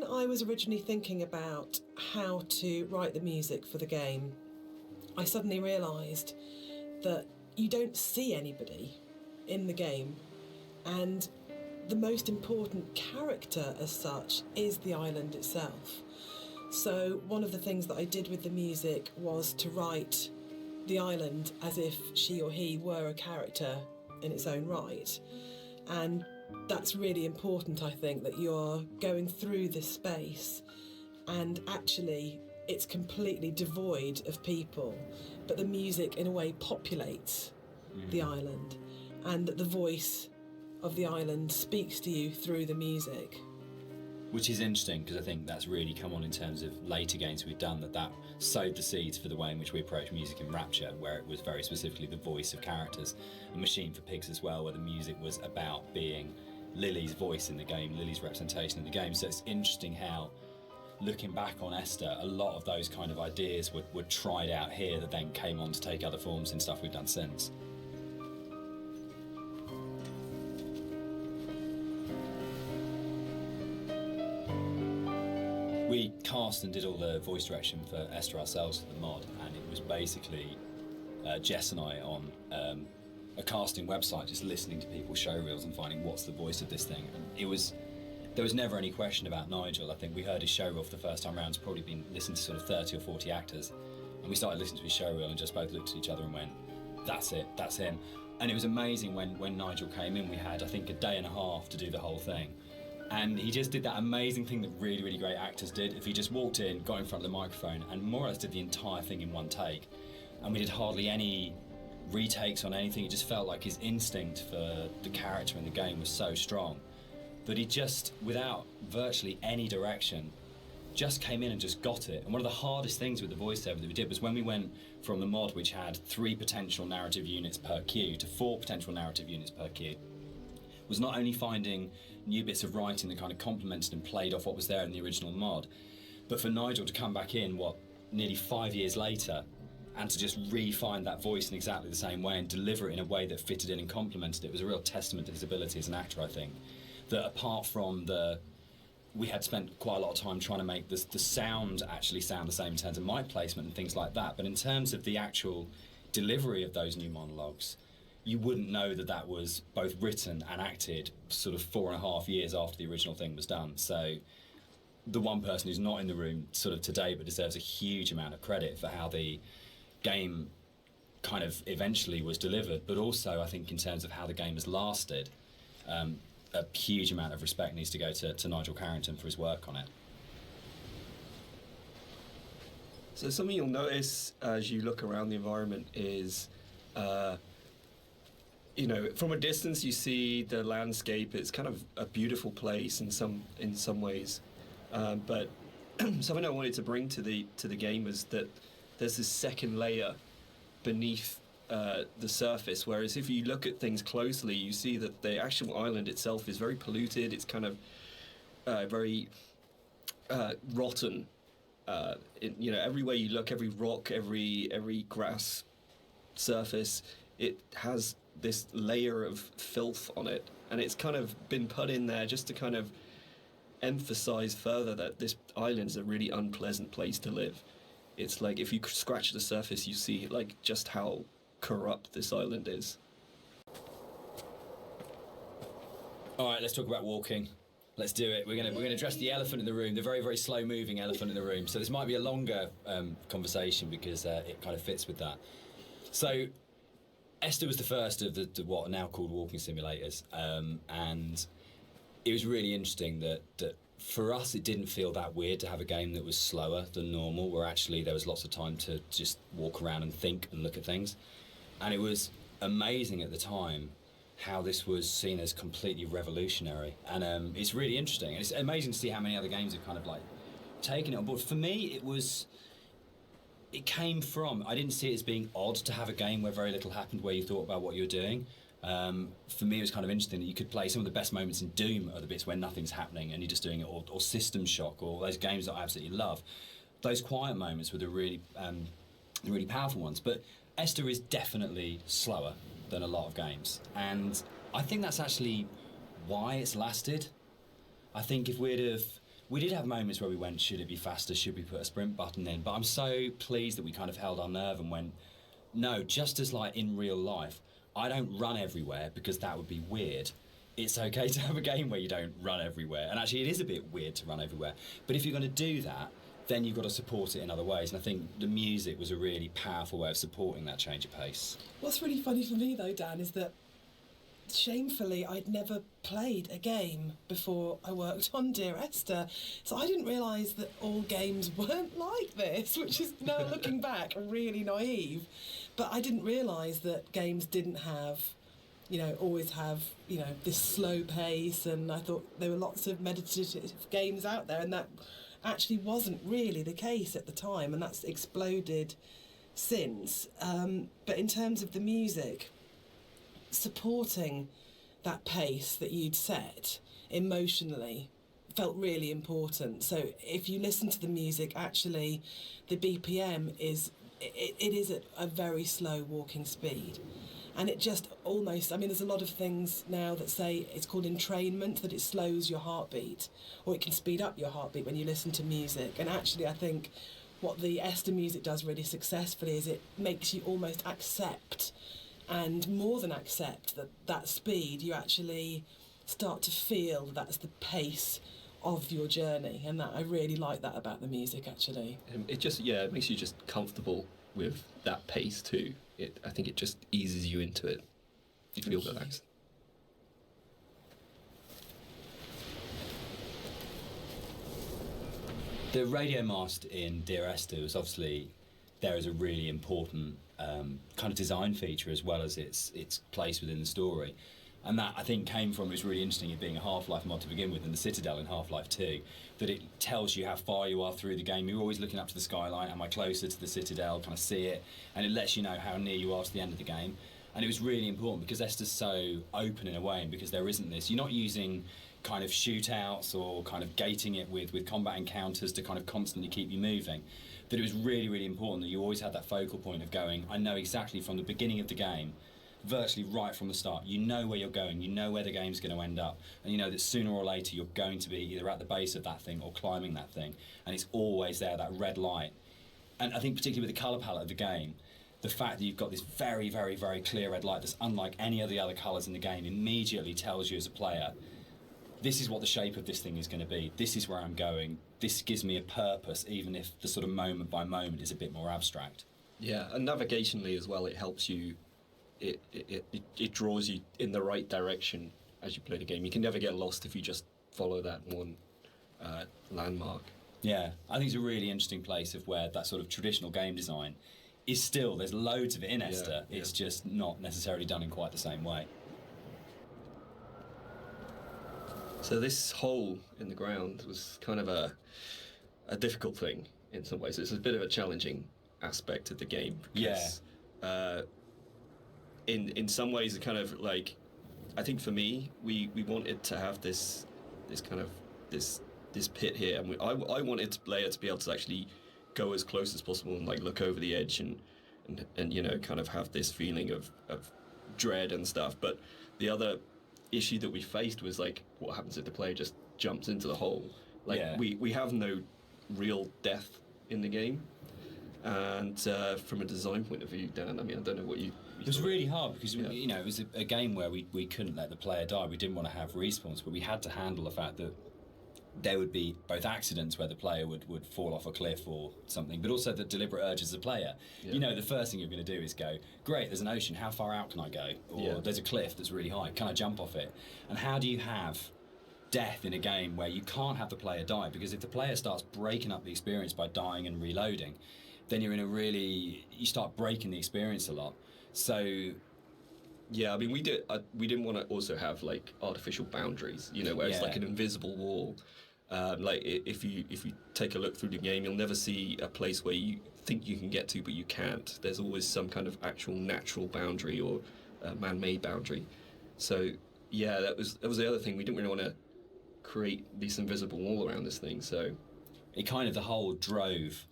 when I was originally thinking about how to write the music for the game, I suddenly realised that you don't see anybody in the game, and the most important character as such is the island itself. So one of the things that I did with the music was to write the island as if she or he were a character in its own right. And that's really important, I think, that you're going through this space and actually it's completely devoid of people, but the music in a way populates the island, and that the voice of the island speaks to you through the music. Which is interesting, because I think that's really come on in terms of later games we've done, that sowed the seeds for the way in which we approach music in Rapture, where it was very specifically the voice of characters. And Machine for Pigs as well, where the music was about being Lily's voice in the game, Lily's representation in the game. So it's interesting how, looking back on Esther, a lot of those kind of ideas were tried out here that then came on to take other forms in stuff we've done since. We cast and did all the voice direction for Esther ourselves for the mod, and it was basically Jess and I on a casting website just listening to people's show reels and finding what's the voice of this thing. And there was never any question about Nigel. I think we heard his show reel for the first time round. It's probably been listened to sort of 30 or 40 actors, and we started listening to his show reel and just both looked at each other and went, that's it, that's him. And it was amazing when Nigel came in. We had, I think, a day and a half to do the whole thing. And he just did that amazing thing that really, really great actors did. If he just walked in, got in front of the microphone, and more or less did the entire thing in one take. And we did hardly any retakes on anything. It just felt like his instinct for the character in the game was so strong that he just, without virtually any direction, just came in and just got it. And one of the hardest things with the voiceover that we did was when we went from the mod, which had 3 potential narrative units per queue, to 4 potential narrative units per queue, was not only finding new bits of writing that kind of complemented and played off what was there in the original mod, but for Nigel to come back in, nearly 5 years later, and to just re-find that voice in exactly the same way and deliver it in a way that fitted in and complemented it was a real testament to his ability as an actor, I think. That apart from we had spent quite a lot of time trying to make the sound actually sound the same in terms of mic placement and things like that, but in terms of the actual delivery of those new monologues, you wouldn't know that was both written and acted sort of 4.5 years after the original thing was done. So the one person who's not in the room sort of today but deserves a huge amount of credit for how the game kind of eventually was delivered, but also I think in terms of how the game has lasted, a huge amount of respect needs to go to Nigel Carrington for his work on it. So something you'll notice as you look around the environment is from a distance you see the landscape. It's kind of a beautiful place in some ways, but something I wanted to bring to the game is that there's this second layer beneath the surface, whereas if you look at things closely, you see that the actual island itself is very polluted. It's kind of very rotten. Everywhere you look, every rock, every grass surface, it has this layer of filth on it, and it's kind of been put in there just to kind of emphasize further that this island is a really unpleasant place to live. It's like if you scratch the surface, you see like just how corrupt this island is. All right, let's talk about walking. Let's do it. We're gonna address the elephant in the room, the very, very slow-moving elephant in the room. So this might be a longer conversation because it kind of fits with that. So Esther was the first of the what are now called walking simulators, and it was really interesting that for us it didn't feel that weird to have a game that was slower than normal, where actually there was lots of time to just walk around and think and look at things. And it was amazing at the time how this was seen as completely revolutionary, and it's really interesting, and it's amazing to see how many other games have kind of like taken it on board. For me, it came from, I didn't see it as being odd to have a game where very little happened, where you thought about what you were doing. For me, it was kind of interesting that you could play some of the best moments in Doom are the bits where nothing's happening and you're just doing it, or System Shock, or those games that I absolutely love. Those quiet moments were the really powerful ones. But Esther is definitely slower than a lot of games, and I think that's actually why it's lasted. I think if we'd We did have moments where we went, should it be faster? Should we put a sprint button in? But I'm so pleased that we kind of held our nerve and went, no, just as like in real life, I don't run everywhere because that would be weird. It's okay to have a game where you don't run everywhere. And actually, it is a bit weird to run everywhere. But if you're going to do that, then you've got to support it in other ways. And I think the music was a really powerful way of supporting that change of pace. What's really funny for me, though, Dan, is that shamefully I'd never played a game before I worked on Dear Esther, so I didn't realise that all games weren't like this, which is, now looking back, really naive. But I didn't realise that games didn't have, always have, this slow pace, and I thought there were lots of meditative games out there, and that actually wasn't really the case at the time, and that's exploded since. But in terms of the music, supporting that pace that you'd set emotionally felt really important. So if you listen to the music, actually the BPM is at a very slow walking speed, and it just almost, there's a lot of things now that say it's called entrainment, that it slows your heartbeat, or it can speed up your heartbeat when you listen to music. And actually I think what the Esther music does really successfully is it makes you almost accept, and more than accept, that speed. You actually start to feel that's the pace of your journey, and that I really like that about the music, actually. It makes you just comfortable with that pace too. I think it just eases you into it. You feel relaxed. The radio mast in Dear Esther was obviously there as a really important kind of design feature, as well as its place within the story. And that, I think, came from, it was really interesting, it being a Half-Life mod to begin with, and the Citadel in Half-Life 2, that it tells you how far you are through the game. You're always looking up to the skyline, am I closer to the Citadel, can I see it? And it lets you know how near you are to the end of the game. And it was really important because Esther's so open in a way, and because there isn't this, you're not using kind of shootouts or kind of gating it with combat encounters to kind of constantly keep you moving. That it was really, really important that you always had that focal point of going, I know exactly from the beginning of the game, virtually right from the start, you know where you're going, you know where the game's going to end up, and you know that sooner or later you're going to be either at the base of that thing or climbing that thing, and it's always there, that red light. And I think particularly with the colour palette of the game, the fact that you've got this very, very, very clear red light that's unlike any of the other colours in the game immediately tells you as a player, this is what the shape of this thing is going to be, this is where I'm going, this gives me a purpose, even if the sort of moment by moment is a bit more abstract. Yeah, and navigationally as well, it helps you, it draws you in the right direction as you play the game. You can never get lost if you just follow that one landmark. Yeah, I think it's a really interesting place of where that sort of traditional game design is still, there's loads of it in Esther, it's just not necessarily done in quite the same way. So this hole in the ground was kind of a difficult thing in some ways. It's a bit of a challenging aspect of the game. Because, in some ways, it kind of like, I think for me, we wanted to have this kind of this pit here, and I wanted the player to be able to actually go as close as possible and like look over the edge and kind of have this feeling of dread and stuff. But the other issue that we faced was like, what happens if the player just jumps into the hole? Like we have no real death in the game, and from a design point of view, Dan, I don't know what you it was really hard because it was a game where we couldn't let the player die. We didn't want to have respawns, but we had to handle the fact that there would be both accidents where the player would fall off a cliff or something, but also the deliberate urge as a player. The first thing you're going to do is go, great, there's an ocean, how far out can I go? Or there's a cliff that's really high, can I jump off it? And how do you have death in a game where you can't have the player die? Because if the player starts breaking up the experience by dying and reloading, then you're in you start breaking the experience a lot. So yeah, we didn't want to also have like artificial boundaries, where it's like an invisible wall. Like if you take a look through the game, you'll never see a place where you think you can get to, but you can't. There's always some kind of actual natural boundary or man-made boundary. So yeah, that was the other thing. We didn't really want to create this invisible wall around this thing. So it kind of, the whole drove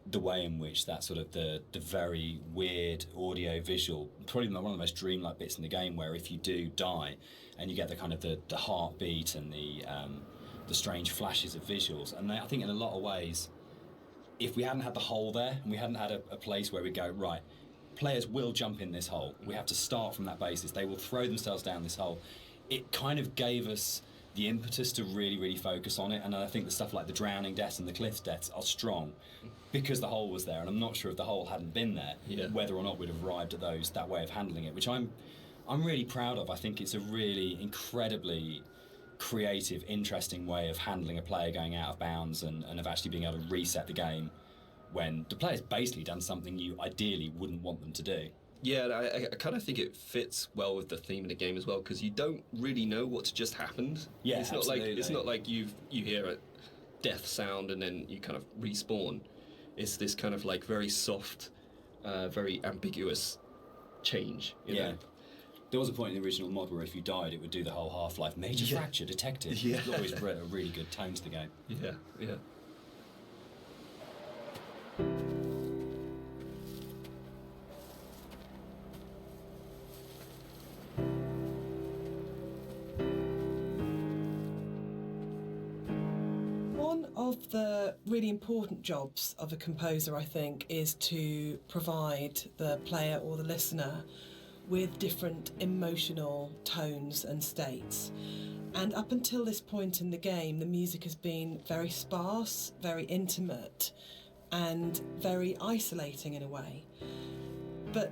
the way in which that sort of the very weird audio visual, probably one of the most dreamlike bits in the game, where if you do die and you get the kind of the heartbeat and the strange flashes of visuals. And I think in a lot of ways, if we hadn't had the hole there, and we hadn't had a place where we go, right, players will jump in this hole, we have to start from that basis, they will throw themselves down this hole, it kind of gave us the impetus to really, really focus on it. And I think the stuff like the drowning deaths and the cliff deaths are strong because the hole was there, and I'm not sure if the hole hadn't been there, whether or not we'd have arrived at that way of handling it, which I'm really proud of. I think it's a really incredibly creative, interesting way of handling a player going out of bounds and of actually being able to reset the game when the player's basically done something you ideally wouldn't want them to do. Yeah, I kind of think it fits well with the theme of the game as well, because you don't really know what's just happened. Yeah, it's not absolutely. like it's not like you hear a death sound and then you kind of respawn. It's this kind of like very soft, very ambiguous change. You know? There was a point in the original mod where if you died, it would do the whole Half-Life major fracture detected. Yeah. It always brought a really good tone to the game. Yeah, yeah. One of the really important jobs of a composer, I think, is to provide the player or the listener with different emotional tones and states. And up until this point in the game, the music has been very sparse, very intimate, and very isolating in a way. But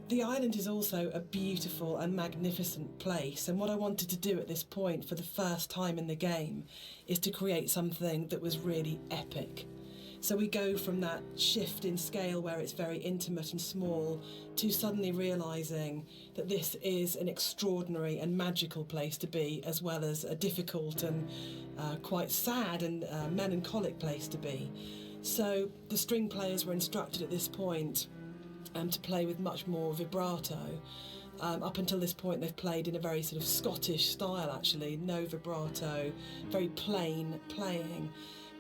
the island is also a beautiful and magnificent place, and what I wanted to do at this point for the first time in the game is to create something that was really epic. So we go from that shift in scale where it's very intimate and small to suddenly realising that this is an extraordinary and magical place to be, as well as a difficult and quite sad and melancholic place to be. So the string players were instructed at this point to play with much more vibrato. Up until this point they've played in a very sort of Scottish style actually, no vibrato, very plain playing.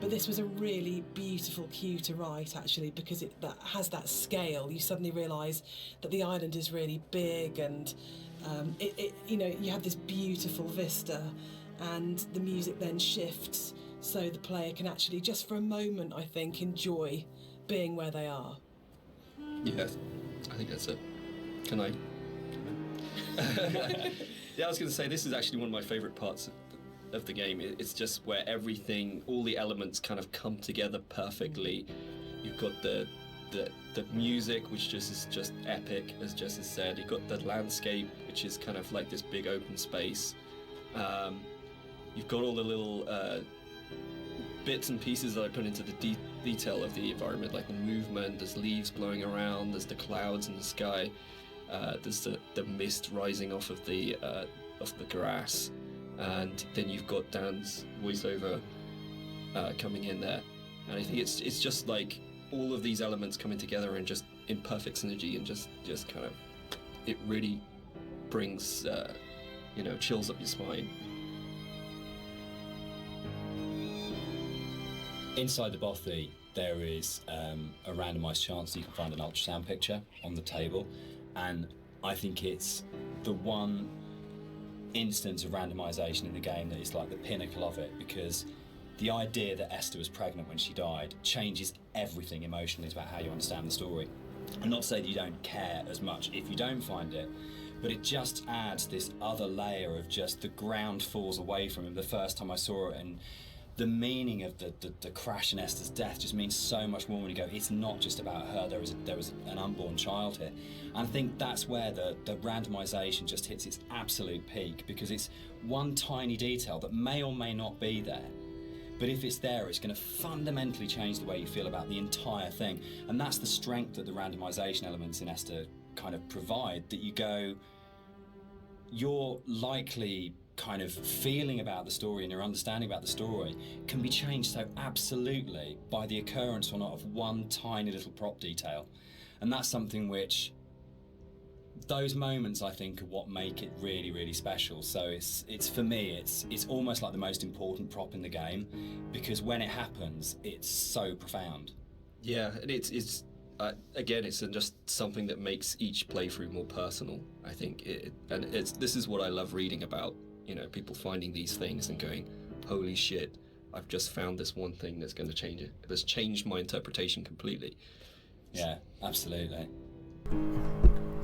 But this was a really beautiful cue to write, actually, because that has that scale. You suddenly realise that the island is really big, and you have this beautiful vista, and the music then shifts, so the player can actually, just for a moment, I think, enjoy being where they are. Yeah, I think that's it. Can I? Yeah, I was going to say, this is actually one of my favourite parts of the game. It's just where everything, all the elements kind of come together perfectly. You've got the music, which is just epic, as Jess has said. You've got the landscape, which is kind of like this big open space. You've got all the little bits and pieces that I put into the detail of the environment, like the movement. There's leaves blowing around, there's the clouds in the sky, there's the mist rising off of the grass. And then you've got Dan's voiceover coming in there, and I think it's just like all of these elements coming together and just in perfect synergy, and just kind of, it really brings chills up your spine. Inside the bothy, there is a randomised chance that you can find an ultrasound picture on the table, and I think it's the one instance of randomisation in the game that is like the pinnacle of it, because the idea that Esther was pregnant when she died changes everything emotionally about how you understand the story. And not to say that you don't care as much if you don't find it, but it just adds this other layer of just the ground falls away from him the first time I saw it, and the meaning of the crash in Esther's death just means so much more when you go, it's not just about her, there was an unborn child here. And I think that's where the randomisation just hits its absolute peak, because it's one tiny detail that may or may not be there, but if it's there, it's going to fundamentally change the way you feel about the entire thing. And that's the strength that the randomisation elements in Esther kind of provide, that you go, you're likely kind of feeling about the story and your understanding about the story can be changed so absolutely by the occurrence or not of one tiny little prop detail. And that's something which, those moments I think are what make it really, really special. So it's for me, it's almost like the most important prop in the game, because when it happens, it's so profound. Yeah, and it's again, it's just something that makes each playthrough more personal, I think. This is what I love reading about, people finding these things and going, holy shit, I've just found this one thing that's going to change it. That's changed my interpretation completely. Yeah, absolutely.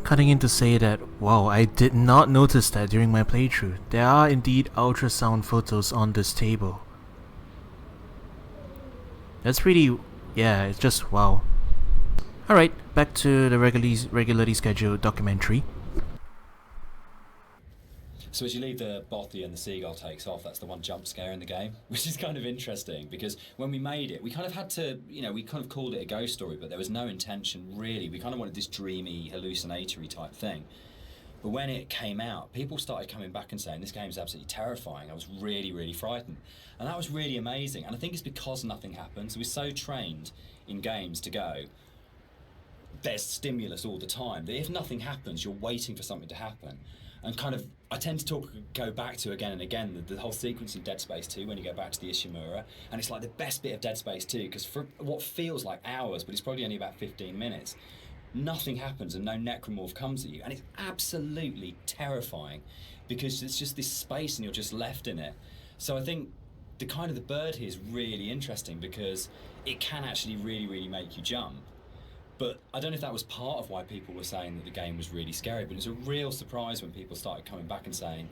Cutting in to say that, wow, I did not notice that during my playthrough. There are indeed ultrasound photos on this table. That's really, yeah, it's just wow. Alright, back to the regularly scheduled documentary. So as you leave the bothy and the seagull takes off, that's the one jump scare in the game, which is kind of interesting because when we made it, we kind of had to, we kind of called it a ghost story, but there was no intention really. We kind of wanted this dreamy, hallucinatory type thing. But when it came out, people started coming back and saying, this game is absolutely terrifying. I was really, really frightened. And that was really amazing. And I think it's because nothing happened. So we're so trained in games to go, there's stimulus all the time, that if nothing happens, you're waiting for something to happen. And kind of, I tend to go back to again and again the whole sequence in Dead Space 2 when you go back to the Ishimura, and it's like the best bit of Dead Space 2 because for what feels like hours, but it's probably only about 15 minutes, nothing happens and no necromorph comes at you, and it's absolutely terrifying because it's just this space and you're just left in it. So I think the kind of the bird here is really interesting because it can actually really, really make you jump. But I don't know if that was part of why people were saying that the game was really scary, but it was a real surprise when people started coming back and saying,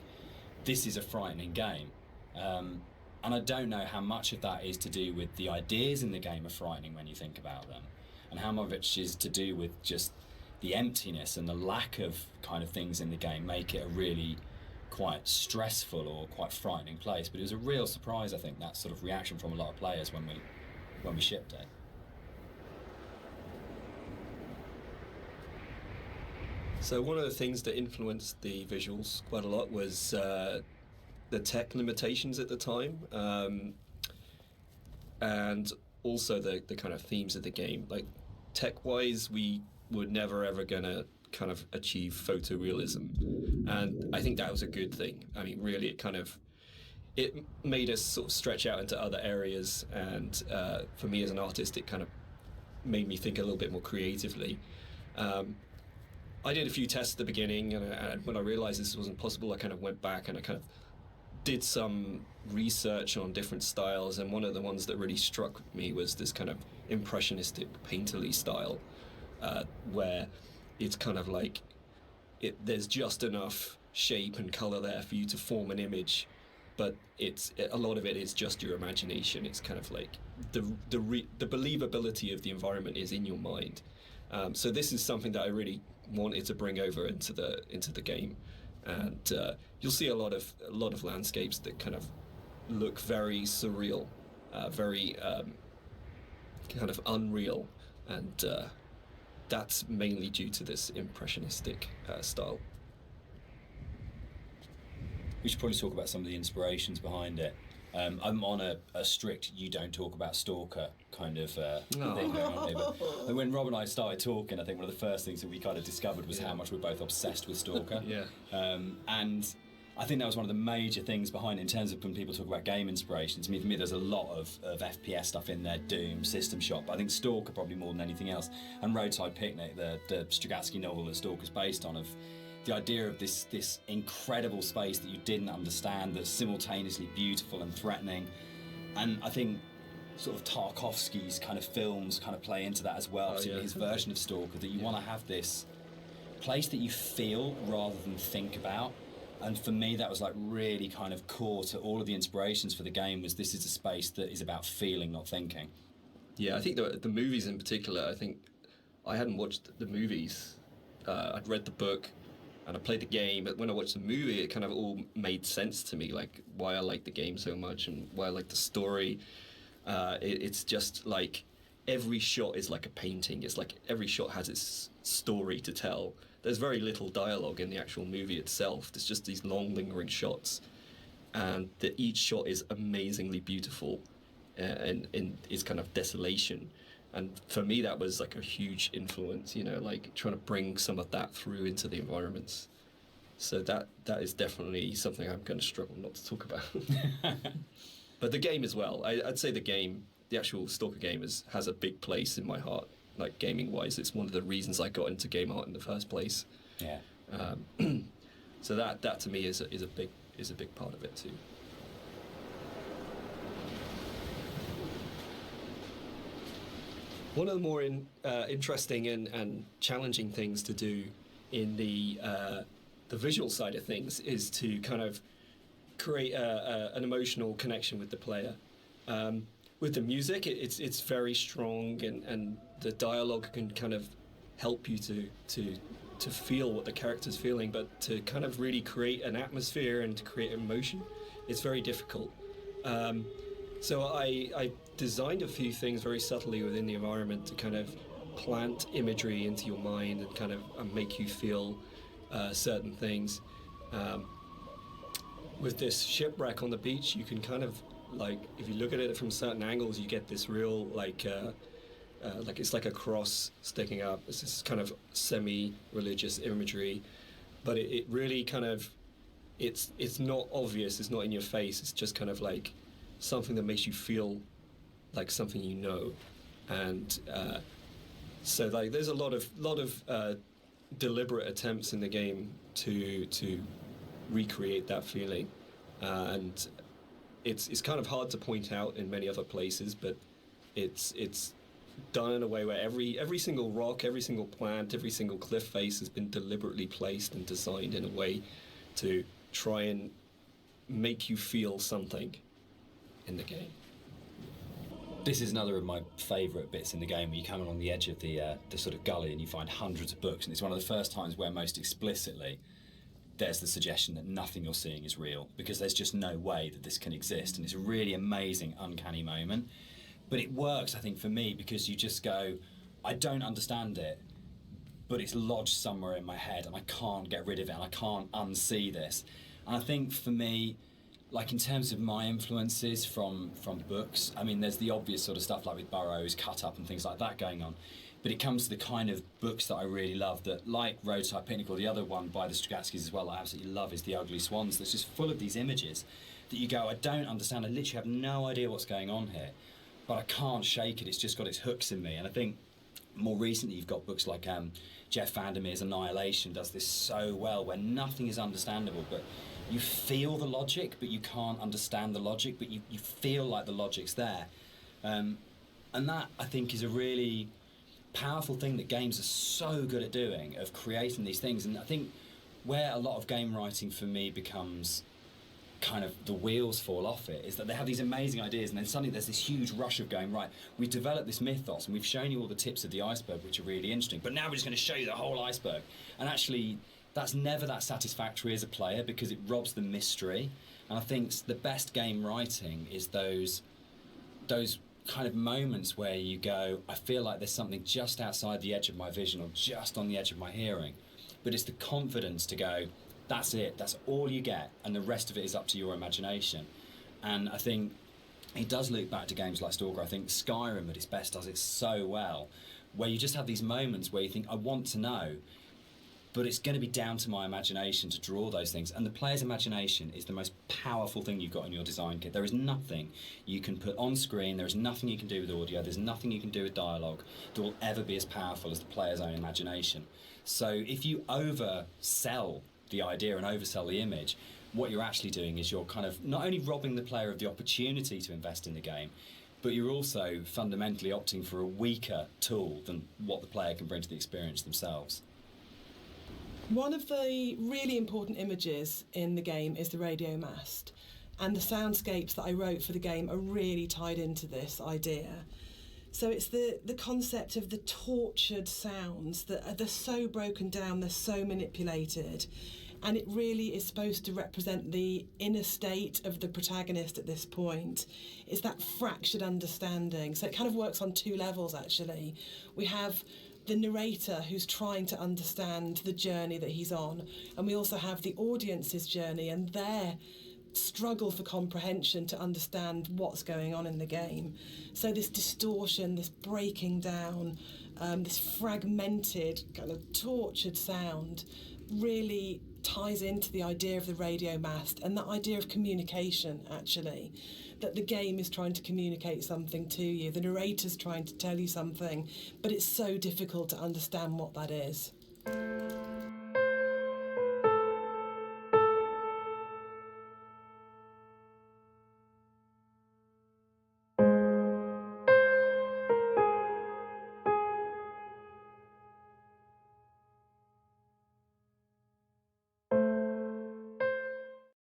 this is a frightening game. And I don't know how much of that is to do with the ideas in the game are frightening when you think about them, and how much of it is to do with just the emptiness and the lack of kind of things in the game make it a really quite stressful or quite frightening place. But it was a real surprise, I think, that sort of reaction from a lot of players when we shipped it. So one of the things that influenced the visuals quite a lot was the tech limitations at the time, and also the kind of themes of the game. Like tech-wise, we were never ever gonna kind of achieve photorealism, and I think that was a good thing. I mean, really, it made us sort of stretch out into other areas, and for me as an artist, it kind of made me think a little bit more creatively. I did a few tests at the beginning, and when I realized this wasn't possible, I kind of went back and I kind of did some research on different styles, and one of the ones that really struck me was this kind of impressionistic painterly style, where it's kind of like there's just enough shape and color there for you to form an image, but a lot of it is just your imagination. It's kind of like the believability of the environment is in your mind. So this is something that I really wanted to bring over into the game, and you'll see a lot of landscapes that kind of look very surreal, very kind of unreal, and that's mainly due to this impressionistic style. We should probably talk about some of the inspirations behind it. I'm on a strict you don't talk about Stalker kind of thing going on here. But when Rob and I started talking, I think one of the first things that we kind of discovered was how much we're both obsessed with Stalker. And I think that was one of the major things behind it in terms of when people talk about game inspirations. I mean, for me, there's a lot of FPS stuff in there, Doom, System Shock, but I think Stalker probably more than anything else. And Roadside Picnic, the Strugatsky novel that Stalker's based on, of the idea of this incredible space that you didn't understand, that's simultaneously beautiful and threatening. And I think sort of Tarkovsky's kind of films kind of play into that as well, particularly his version of Stalker, that you want to have this place that you feel rather than think about. And for me, that was like really kind of core to all of the inspirations for the game, was this is a space that is about feeling, not thinking. Yeah, I think the movies in particular, I think I hadn't watched the movies. I'd read the book and I played the game, but when I watched the movie, it kind of all made sense to me, like why I like the game so much and why I like the story. It's just like every shot is like a painting. It's like every shot has its story to tell. There's very little dialogue in the actual movie itself. There's just these long, lingering shots, and each shot is amazingly beautiful in its kind of desolation. And for me, that was like a huge influence, like trying to bring some of that through into the environments. So that is definitely something I'm going to struggle not to talk about. But the game as well. I'd say the actual Stalker game has a big place in my heart, like gaming-wise. It's one of the reasons I got into game art in the first place. Yeah. So that to me is a big part of it too. One of the more interesting and challenging things to do in the visual side of things is to kind of create an emotional connection with the player. With the music, it's very strong, and the dialogue can kind of help you to feel what the character's feeling, but to kind of really create an atmosphere and to create emotion, it's very difficult. So I designed a few things very subtly within the environment to kind of plant imagery into your mind and kind of make you feel certain things. With this shipwreck on the beach, you can kind of, like, if you look at it from certain angles, you get this real, like it's like a cross sticking up. It's this kind of semi-religious imagery, but it really kind of, it's not obvious, it's not in your face, it's just kind of like something that makes you feel like something you know. And so like there's a lot of deliberate attempts in the game to recreate that feeling, and it's kind of hard to point out in many other places, but it's done in a way where every single rock, every single plant, every single cliff face has been deliberately placed and designed in a way to try and make you feel something in the game. This is another of my favourite bits in the game, where you come along the edge of the sort of gully and you find hundreds of books, and it's one of the first times where most explicitly there's the suggestion that nothing you're seeing is real, because there's just no way that this can exist, and it's a really amazing, uncanny moment. But it works, I think, for me, because you just go, I don't understand it, but it's lodged somewhere in my head, and I can't get rid of it, and I can't unsee this. And I think for me, like in terms of my influences from books, I mean, there's the obvious sort of stuff like with Burroughs, Cut Up and things like that going on. But it comes to the kind of books that I really love, that, like Roadside Picnic, or the other one by the Strugatskys as well, I absolutely love, is The Ugly Swans. That's just full of these images that you go, I don't understand, I literally have no idea what's going on here, but I can't shake it, it's just got its hooks in me. And I think more recently you've got books like Jeff Vandermeer's Annihilation does this so well, where nothing is understandable, but you feel the logic, but you can't understand the logic, but you feel like the logic's there. And that, I think, is a really powerful thing that games are so good at doing, of creating these things. And I think where a lot of game writing for me becomes kind of the wheels fall off it, is that they have these amazing ideas, and then suddenly there's this huge rush of going, right, we've developed this mythos and we've shown you all the tips of the iceberg, which are really interesting, but now we're just going to show you the whole iceberg. And actually that's never that satisfactory as a player, because it robs the mystery. And I think the best game writing is those kind of moments where you go, I feel like there's something just outside the edge of my vision, or just on the edge of my hearing, but it's the confidence to go, that's it, that's all you get, and the rest of it is up to your imagination. And I think it does loop back to games like Stalker. I think Skyrim at its best does it so well, where you just have these moments where you think, I want to know, but it's going to be down to my imagination to draw those things. And the player's imagination is the most powerful thing you've got in your design kit. There is nothing you can put on screen, there is nothing you can do with audio, there's nothing you can do with dialogue that will ever be as powerful as the player's own imagination. So if you oversell the idea and oversell the image, what you're actually doing is you're kind of not only robbing the player of the opportunity to invest in the game, but you're also fundamentally opting for a weaker tool than what the player can bring to the experience themselves. One of the really important images in the game is the radio mast, and the soundscapes that I wrote for the game are really tied into this idea. So it's the concept of the tortured sounds that they're so broken down, they're so manipulated, and it really is supposed to represent the inner state of the protagonist at this point. It's that fractured understanding. So it kind of works on two levels, actually. We have the narrator who's trying to understand the journey that he's on, and we also have the audience's journey and their struggle for comprehension to understand what's going on in the game. So this distortion, this breaking down, this fragmented, kind of tortured sound really ties into the idea of the radio mast and that idea of communication, actually, that the game is trying to communicate something to you, the narrator's trying to tell you something, but it's so difficult to understand what that is.